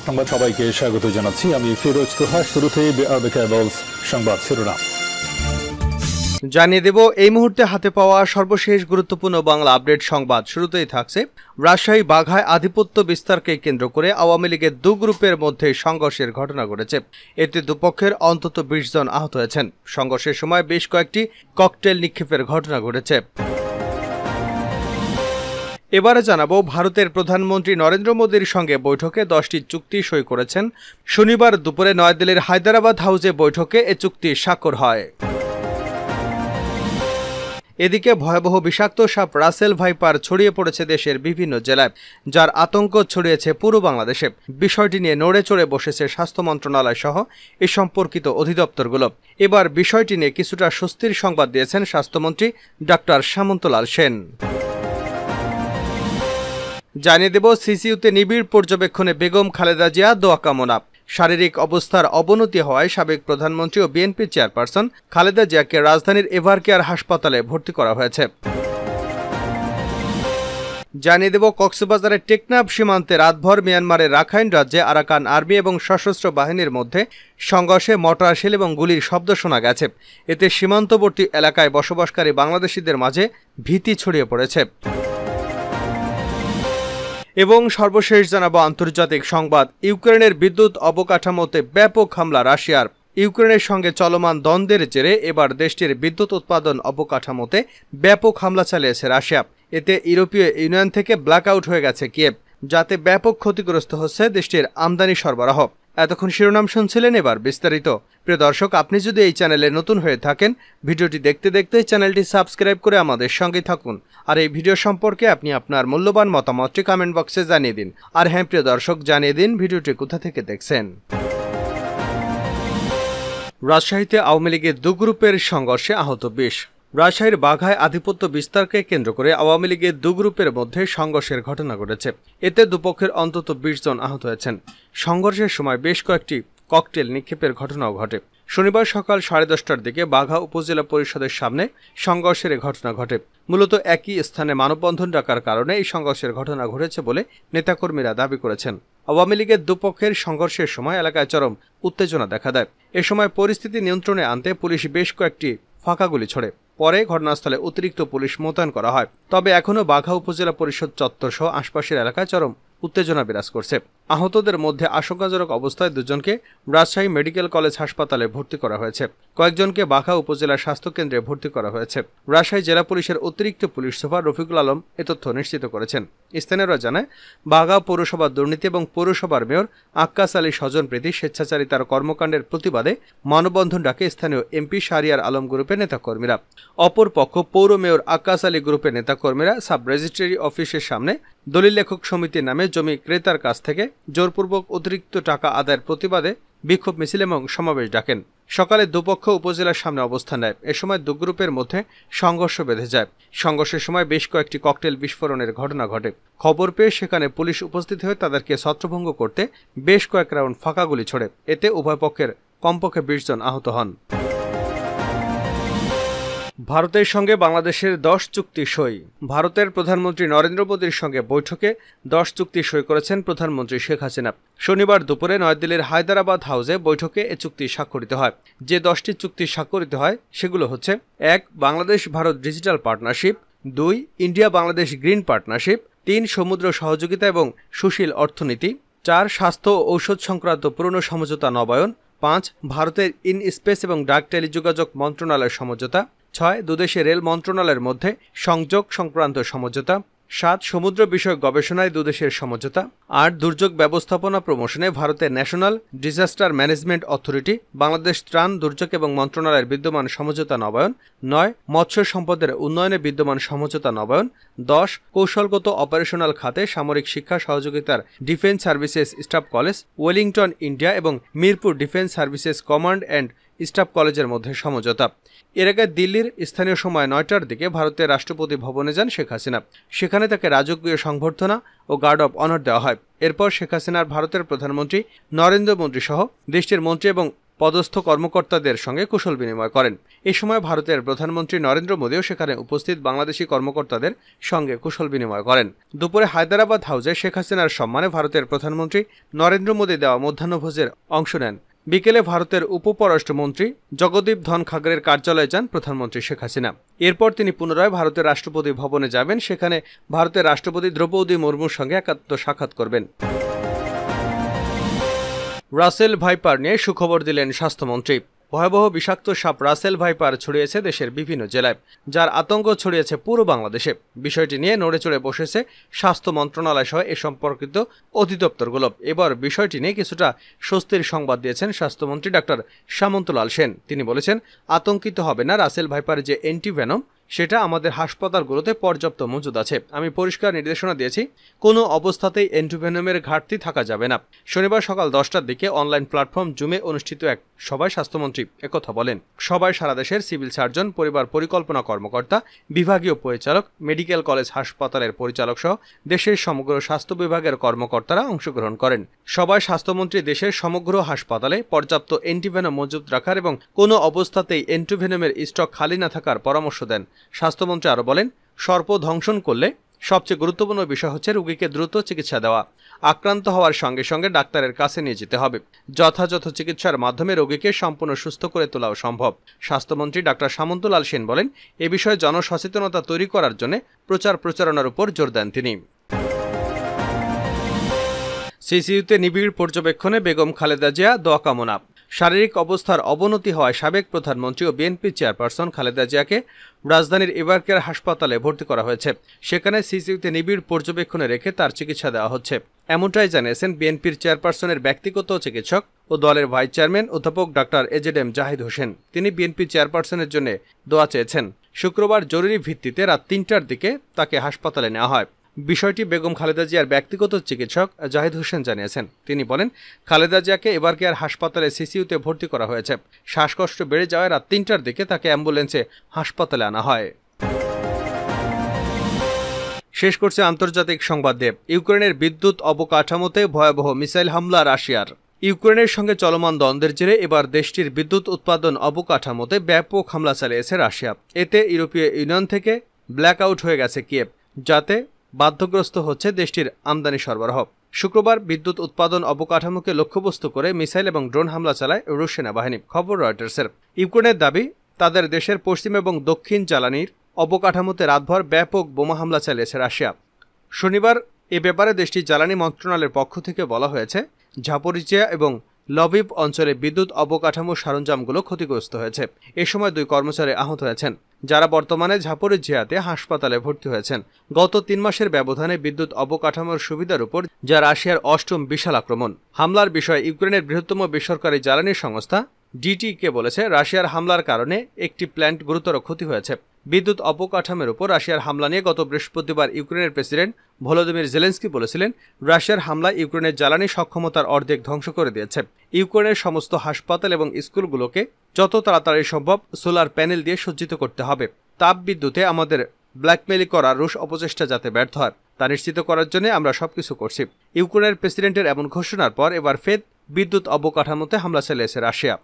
সংবাদ সবাইকে স্বাগত জানাচ্ছি। আমি ফিরোজ তোহা। শুরুতেই সংবাদ শিরোনাম জানিয়ে দেব এই মুহূর্তে হাতে পাওয়া সর্বশেষ গুরুত্বপূর্ণ বাংলা আপডেট সংবাদ। শুরুতেই থাকছে রাজশাহী বাঘায় আধিপত্য বিস্তারকে কেন্দ্র করে আওয়ামী লীগের দু গ্রুপের মধ্যে সংঘর্ষের ঘটনা ঘটেছে। এতে দুপক্ষের অন্তত ২০ জন আহত হয়েছেন। সংঘর্ষের সময় বেশ কয়েকটি ককটেল নিক্ষেপের ঘটনা ঘটেছে। এবারে জানাবো ভারতের প্রধানমন্ত্রী নরেন্দ্র মোদীর সঙ্গে বৈঠকে 10টি চুক্তি সই করেছেন। শনিবার দুপুরে নয়াদিল্লির হায়দ্রাবাদ হাউসে বৈঠকে এ চুক্তি স্বাক্ষর হয়। এদিকে ভয়াবহ বিষাক্ত সাপ রাসেল ভাইপার ছড়িয়ে পড়েছে দেশের বিভিন্ন জেলায়, যার আতঙ্ক ছড়িয়েছে পুরো বাংলাদেশে। বিষয়টি নিয়ে নড়ে চড়ে বসেছে স্বাস্থ্য মন্ত্রণালয় সহ এ সম্পর্কিত অধিদপ্তরগুলো। এবার বিষয়টি নিয়ে কিছুটা স্বস্তির সংবাদ দিয়েছেন স্বাস্থ্যমন্ত্রী ডক্টর সামন্তলাল সেন। জানিয়ে দেব সিসিইউতে নিবিড় পর্যবেক্ষণে বেগম খালেদা জিয়া দোয়া কামনা। শারীরিক অবস্থার অবনতি হওয়ায় সাবেক প্রধানমন্ত্রী ও বিএনপি চেয়ারপারসন খালেদা জিয়াকে রাজধানীর এভারকেয়ার হাসপাতালে ভর্তি করা হয়েছে। জানিয়ে দেব কক্সবাজারের টেকনাফ সীমান্তে রাতভর মিয়ানমারের রাখাইন রাজ্যে আরাকান আর্মি এবং সশস্ত্র বাহিনীর মধ্যে সংঘর্ষে মর্টার শেল এবং গুলির শব্দ শোনা গেছে। এতে সীমান্তবর্তী এলাকায় বসবাসকারী বাংলাদেশিদের মাঝে ভীতি ছড়িয়ে পড়েছে। এবং সর্বশেষ জানাবো আন্তর্জাতিক সংবাদ। ইউক্রেনের বিদ্যুৎ অবকাঠামোতে ব্যাপক হামলা রাশিয়ার। ইউক্রেনের সঙ্গে চলমান দ্বন্দ্বের জেরে এবার দেশটির বিদ্যুৎ উৎপাদন অবকাঠামোতে ব্যাপক হামলা চালিয়েছে রাশিয়া। এতে ইউরোপীয় ইউনিয়ন থেকে ব্ল্যাকআউট হয়ে গেছে কিয়েভ, যাতে ব্যাপক ক্ষতিগ্রস্ত হচ্ছে দেশটির আমদানি সরবরাহ। এতক্ষণ শিরোনাম শুনছিলেন, এবার বিস্তারিত। প্রিয় দর্শক, আপনি যদি এই চ্যানেলে নতুন হয়ে থাকেন, ভিডিওটি দেখতে দেখতে চ্যানেলটি সাবস্ক্রাইব করে আমাদের সঙ্গে থাকুন। আর এই ভিডিও সম্পর্কে আপনি আপনার মূল্যবান মতামতটি কমেন্ট বক্সে জানিয়ে দিন। আর হ্যাঁ প্রিয় দর্শক, জানিয়ে দিন ভিডিওটি কোথা থেকে দেখছেন। রাজশাহীতে আওয়ামী লীগের দু গ্রুপের সংঘর্ষে আহত ২০। রাজশাহীর বাঘায় আধিপত্য বিস্তারকে কেন্দ্র করে আওয়ামী লীগের দু গ্রুপের মধ্যে সংঘর্ষের ঘটনা ঘটেছে। এতে দুপক্ষের অন্তত ২০ জন আহত হয়েছেন। সংঘর্ষের সময় বেশ কয়েকটি ককটেল নিক্ষেপের ঘটনাও ঘটে। শনিবার সকাল 10:30টার দিকে বাঘা উপজেলা পরিষদের সামনে সংঘর্ষের ঘটনা ঘটে। মূলত একই স্থানে মানববন্ধন ডাকার কারণে এই সংঘর্ষের ঘটনা ঘটেছে বলে নেতাকর্মীরা দাবি করেছেন। আওয়ামী লীগের দুপক্ষের সংঘর্ষের সময় এলাকায় চরম উত্তেজনা দেখা দেয়। এ সময় পরিস্থিতি নিয়ন্ত্রণে আনতে পুলিশ বেশ কয়েকটি ফাঁকা গুলি ছোড়ে। পরে ঘটনাস্থলে অতিরিক্ত পুলিশ মোতায়েন করা হয়। তবে এখনও বাঘা উপজেলা পরিষদ চত্বর সহ আশপাশের এলাকায় চরম উত্তেজনা বিরাজ করছে। আহতদের মধ্যে আশঙ্কাজনক অবস্থায় দুজনকে রাজশাহী মেডিকেল কলেজ হাসপাতালে ভর্তি করা হয়েছে। কয়েকজনকে বাঘা উপজেলা স্বাস্থ্য কেন্দ্রে ভর্তি করা হয়েছে। রাজশাহী জেলা পুলিশের অতিরিক্ত পুলিশ সুপার রফিকুল আলম এ তথ্য নিশ্চিত করেছেন। স্থানীয়রা জানায়, বাঘা পৌরসভার দুর্নীতি এবং পৌরসভার মেয়র আক্কাস আলী স্বজনপ্রীতি স্বেচ্ছাচারিতার কর্মকাণ্ডের প্রতিবাদে মানববন্ধন ডাকে স্থানীয় এমপি শাহরিয়ার আলম গ্রুপের নেতাকর্মীরা। অপরপক্ষ পৌর মেয়র আক্কাস আলী গ্রুপের নেতাকর্মীরা সাব রেজিস্ট্রারি অফিসের সামনে দলিল লেখক সমিতির নামে জমি ক্রেতার কাছ থেকে জোরপূর্বক অতিরিক্ত টাকা আদায়ের প্রতিবাদে বিক্ষোভ মিছিল এবং সমাবেশ ডাকেন। সকালে দুপক্ষ উপজেলার সামনে অবস্থান নেয়। এ সময় দু গ্রুপের মধ্যে সংঘর্ষ বেঁধে যায়। সংঘর্ষের সময় বেশ কয়েকটি ককটেল বিস্ফোরণের ঘটনা ঘটে। খবর পেয়ে সেখানে পুলিশ উপস্থিত হয়ে তাদেরকে ছত্রভঙ্গ করতে বেশ কয়েক রাউন্ড ফাঁকা গুলি ছোড়ে। এতে উভয় পক্ষের কমপক্ষে ২০ জন আহত হন। ভারতের সঙ্গে বাংলাদেশের 10 চুক্তি সই। ভারতের প্রধানমন্ত্রী নরেন্দ্র মোদীর সঙ্গে বৈঠকে 10 চুক্তি সই করেছেন প্রধানমন্ত্রী শেখ হাসিনা। শনিবার দুপুরে নয়াদিল্লির হায়দ্রাবাদ হাউসে বৈঠকে এ চুক্তি স্বাক্ষরিত হয়। যে 10টি চুক্তি স্বাক্ষরিত হয় সেগুলো হচ্ছে: 1. Bangladesh Bharat digital partnership, 2. India Bangladesh green partnership, 3. সমুদ্র সহযোগিতা এবং সুশীল অর্থনীতি, 4. স্বাস্থ্য ও ঔষধ সংক্রান্ত পুরনো সমঝোতা নবায়ন, 5. ভারতের ইন স্পেস এবং ডাক টেলিযোগাযোগ মন্ত্রণালয়ের সমঝোতা, 6. দুদেশের রেল মন্ত্রণালয়ের মধ্যে সংযোগ সংক্রান্ত সমঝোতা, 7. সমুদ্র বিষয়ক গবেষণায় দুদেশের সমঝোতা, 8. দুর্যোগ ব্যবস্থাপনা প্রমোশনে ভারতের national disaster management authority Bangladesh ত্রাণ দুর্যোগ এবং মন্ত্রণালয়ের বিদ্যমান সমঝোতা নবায়ন, 9. মৎস্য সম্পদের উন্নয়নে বিদ্যমান সমঝোতা নবায়ন, 10. কৌশলগত অপারেশনাল খাতে সামরিক শিক্ষা সহযোগিতার defence services staff college, Wellington India এবং Mirpur defence services command and staff কলেজের মধ্যে সমঝোতা। এর আগে দিল্লির স্থানীয় সময় 9টার দিকে ভারতের রাষ্ট্রপতি ভবনে যান শেখ হাসিনা। সেখানে তাকে রাজকীয় সংবর্ধনা ও গার্ড অব অনার দেওয়া হয়। এরপর শেখ হাসিনার ভারতের প্রধানমন্ত্রী নরেন্দ্র মোদী সহ দেশটির মন্ত্রী এবং পদস্থ কর্মকর্তাদের সঙ্গে কুশল বিনিময় করেন। এ সময় ভারতের প্রধানমন্ত্রী নরেন্দ্র মোদীও সেখানে উপস্থিত বাংলাদেশি কর্মকর্তাদের সঙ্গে কুশল বিনিময় করেন। দুপুরে হায়দ্রাবাদ হাউসে শেখ হাসিনার সম্মানে ভারতের প্রধানমন্ত্রী নরেন্দ্র মোদী দেওয়া মধ্যাহ্নভোজের অংশ নেন। বিকেলে ভারতের উপপররাষ্ট্রমন্ত্রী জগদীপ ধনখড়ের কার্যালয়ে যান প্রধানমন্ত্রী শেখ হাসিনা। এরপর তিনি পুনরায় ভারতের রাষ্ট্রপতি ভবনে যাবেন। সেখানে ভারতের রাষ্ট্রপতি দ্রৌপদী মুর্মুর সঙ্গে একান্ত সাক্ষাৎ করবেন। রাসেল ভাইপার নিয়ে সুখবর দিলেন স্বাস্থ্যমন্ত্রী। ভয়াবহ বিষাক্ত সাপ রাসেল ভাইপার ছড়িয়েছে দেশের বিভিন্ন জেলায়, যার আতঙ্ক ছড়িয়েছে পুরো বাংলাদেশে। বিষয়টি নিয়ে নড়েচড়ে বসেছে স্বাস্থ্য মন্ত্রণালয় সহ এ সম্পর্কিত অধিদপ্তরগুলো। এবার বিষয়টি নিয়ে কিছুটা স্বস্তির সংবাদ দিয়েছেন স্বাস্থ্যমন্ত্রী ডাক্তার সামন্তলাল সেন। তিনি বলেছেন, আতঙ্কিত হবে না, রাসেল ভাইপার যে অ্যান্টিভেনম সেটা আমাদের হাসপাতালগুলোতে পর্যাপ্ত মজুদ আছে। আমি পরিষ্কার নির্দেশনা দিয়েছি, কোনো অবস্থাতেই অ্যান্টিভেনমের ঘাটতি থাকা যাবে না। শনিবার সকাল 10টার দিকে অনলাইন প্ল্যাটফর্ম জুমে অনুষ্ঠিত এক সভায় স্বাস্থ্যমন্ত্রী একথা বলেন। সভায় সারা দেশের সিভিল সার্জন, পরিবার পরিকল্পনা কর্মকর্তা, বিভাগীয় পরিচালক, মেডিকেল কলেজ হাসপাতালের পরিচালক সহ দেশের সমগ্র স্বাস্থ্য বিভাগের কর্মকর্তারা অংশগ্রহণ করেন। সভায় স্বাস্থ্যমন্ত্রী দেশের সমগ্র হাসপাতালে পর্যাপ্ত অ্যান্টিভেনম মজুদ রাখার এবং কোনো অবস্থাতেই অ্যান্টিভেনমের স্টক খালি না থাকার পরামর্শ দেন। স্বাস্থ্যমন্ত্রী আরও বলেন, সর্প ধ্বংসন করলে সবচেয়ে গুরুত্বপূর্ণ বিষয় হচ্ছে রোগীকে দ্রুত চিকিৎসা দেওয়া। আক্রান্ত হওয়ার সঙ্গে সঙ্গে ডাক্তারের কাছে নিয়ে যেতে হবে। যথাযথ চিকিৎসার মাধ্যমে রোগীকে সম্পূর্ণ সুস্থ করে তোলাও সম্ভব। স্বাস্থ্যমন্ত্রী ডাক্তার সামন্তলাল সেন বলেন, এ বিষয়ে জনসচেতনতা তৈরি করার জন্য প্রচারণার উপর জোর দেন তিনি। সিসিইউতে নিবিড় পর্যবেক্ষণে বেগম খালেদা জিয়া দোয়া কামনা। শারীরিক অবস্থার অবনতি হওয়ায় সাবেক প্রধানমন্ত্রী ও বিএনপি চেয়ারপারসন খালেদা জিয়াকে রাজধানীর এভারকেয়ার হাসপাতালে ভর্তি করা হয়েছে। সেখানে সিসিইউতে নিবিড় পর্যবেক্ষণে রেখে তার চিকিৎসা দেওয়া হচ্ছে। এমনটাই জানিয়েছেন বিএনপির চেয়ারপারসনের ব্যক্তিগত চিকিৎসক ও দলের ভাইস চেয়ারম্যান অধ্যাপক ডাক্তার এজেডএম জাহিদ হোসেন। তিনি বিএনপি চেয়ারপারসনের জন্য দোয়া চেয়েছেন। শুক্রবার জরুরি ভিত্তিতে রাত 3টার দিকে তাকে হাসপাতালে নেওয়া হয়। বিষয়টি বেগম খালেদা জিয়ার ব্যক্তিগত চিকিৎসক জাহিদ হোসেন জানিয়েছেন। তিনি বলেন, খালেদা জিয়াকে এভারকেয়ার হাসপাতালে সিসিইউতে ভর্তি করা হয়েছে। শ্বাসকষ্ট বেড়ে যাওয়ায় রাত 3টার দিকে তাকে অ্যাম্বুলেন্সে হাসপাতালে আনা হয়। শেষ করছে আন্তর্জাতিক সংবাদ দিয়ে। ইউক্রেনের বিদ্যুৎ অবকাঠামোতে ভয়াবহ মিসাইল হামলা রাশিয়ার। ইউক্রেনের সঙ্গে চলমান দ্বন্দ্বের জেরে এবার দেশটির বিদ্যুৎ উৎপাদন অবকাঠামোতে ব্যাপক হামলা চালিয়েছে রাশিয়া। এতে ইউরোপীয় ইউনিয়ন থেকে ব্ল্যাক আউট হয়ে গেছে কিয়েভ, যাতে বাধ্যগ্রস্ত হচ্ছে দেশটির আমদানি সরবরাহ। শুক্রবার বিদ্যুৎ উৎপাদন অবকাঠামোকে লক্ষ্যবস্তু করে মিসাইল এবং ড্রোন হামলা চালায় রুশ সেনাবাহিনী। খবর রয়টার্সের। ইউক্রেনের দাবি, তাদের দেশের পশ্চিম এবং দক্ষিণ জ্বালানির অবকাঠামোতে রাতভর ব্যাপক বোমা হামলা চালিয়েছে রাশিয়া। শনিবার এ ব্যাপারে দেশটির জ্বালানি মন্ত্রণালয়ের পক্ষ থেকে বলা হয়েছে, জাপোরিজিয়া এবং লভিভ অঞ্চলে বিদ্যুৎ অবকাঠামো সরঞ্জামগুলো ক্ষতিগ্রস্ত হয়েছে। এ সময় 2 কর্মচারী আহত হয়েছেন, যারা বর্তমানে জাপোরিজিয়াতে হাসপাতালে ভর্তি হয়েছেন। গত 3 মাসের ব্যবধানে বিদ্যুৎ অবকাঠামোর সুবিধার উপর যা রাশিয়ার 8ম বিশাল আক্রমণ। হামলার বিষয়ে ইউক্রেনের বৃহত্তম বেসরকারি জ্বালানি সংস্থা ডিটিকে বলেছে, রাশিয়ার হামলার কারণে একটি প্ল্যান্ট গুরুতর ক্ষতি হয়েছে। বিদ্যুৎ অবকাঠামোর উপর রাশিয়ার হামলা নিয়ে গত বৃহস্পতিবার ইউক্রেনের প্রেসিডেন্ট ভলোদিমির জেলেনস্কি বলেছিলেন, রাশিয়ার হামলা ইউক্রেনের জ্বালানি সক্ষমতার অর্ধেক ধ্বংস করে দিয়েছে। ইউক্রেনের সমস্ত হাসপাতাল এবং স্কুলগুলোকে যত তাড়াতাড়ি সম্ভব সোলার প্যানেল দিয়ে সজ্জিত করতে হবে। তাপ বিদ্যুতে আমাদের ব্ল্যাকমেইল করা রুশ অপচেষ্টা যাতে ব্যর্থ হয় তা নিশ্চিত করার জন্য আমরা সবকিছু করছি। ইউক্রেনের প্রেসিডেন্টের এমন ঘোষণার পর এবার ফের বিদ্যুৎ অবকাঠামোতে হামলা চালিয়েছে রাশিয়া।